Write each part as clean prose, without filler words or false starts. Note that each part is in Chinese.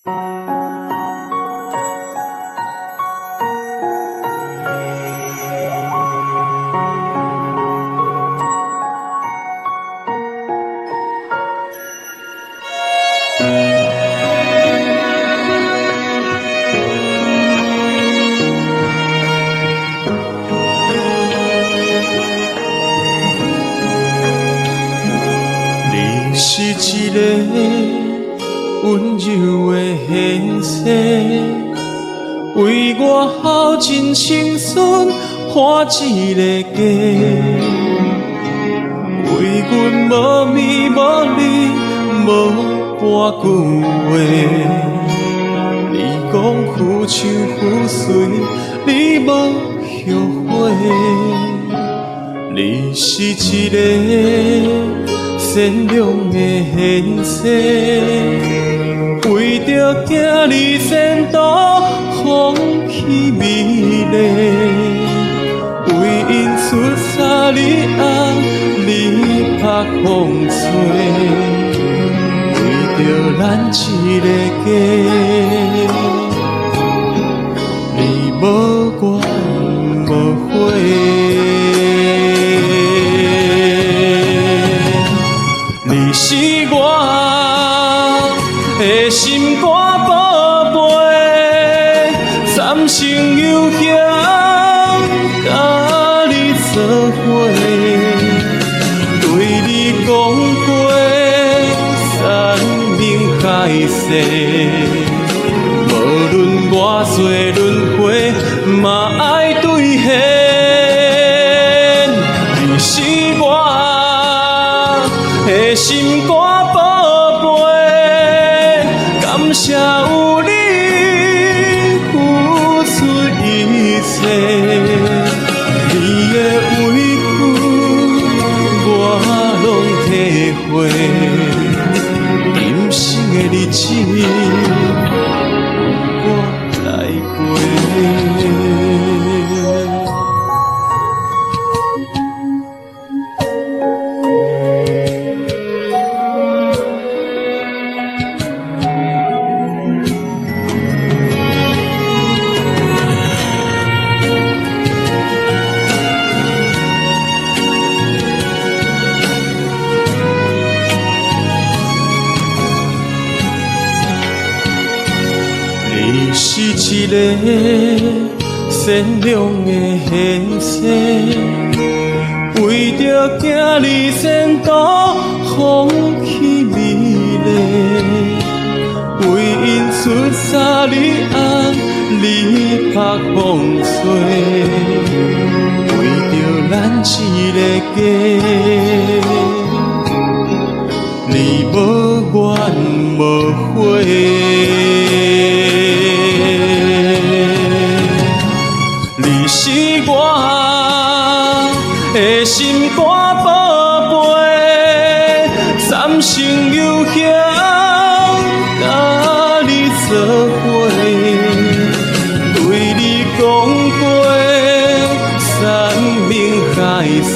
是一个温柔的现世，为我耗尽青春换一个家，为阮无眠无离无半句话。你讲浮像浮水，你无后悔，你是一个善良的现世，为着囝儿前途放弃美丽，为因出差你红你拍风吹，为着咱一个家，你无怨无悔。你是我的心肝宝贝，三生有幸甲你做伙，对你讲过山盟海誓，无论偌多轮回，嘛爱兑现。你是我的心肝宝贝，感谢有你付出一切，你的委屈我拢体会，人生的日子我来过。你是一个善良的现世，为着囝儿前途放弃美丽，为因出差你红你拍风吹，为着咱一个家，你无怨无悔。你是我的心肝宝贝，三生有幸甲你做伙，对你讲过山盟海誓，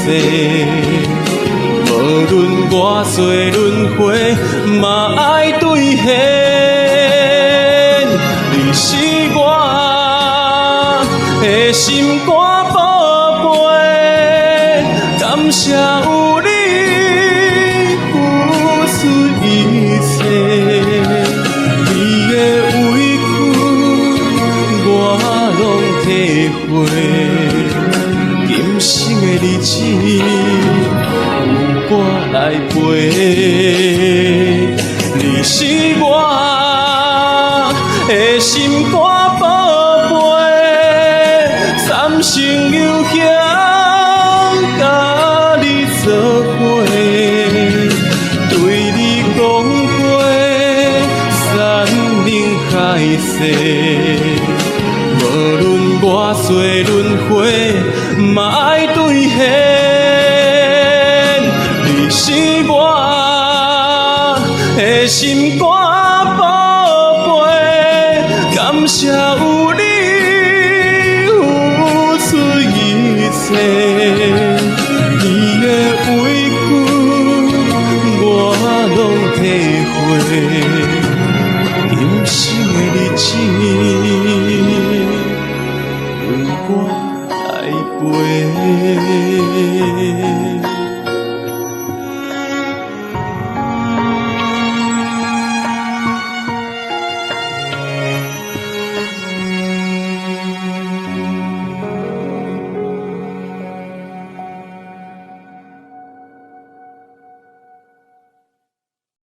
无论偌多轮回，嘛爱兑现。你是我的心肝宝贝，感谢有你付出一切，你的委屈我拢体会，今生的日子有我来陪。你是我的心肝宝贝，三生有幸甲你做伙，对你讲过山盟海誓，无论偌多轮回，嘛爱兑现。你是我的心肝宝贝，感谢有你付出一切，你的委屈我拢体会，今生话。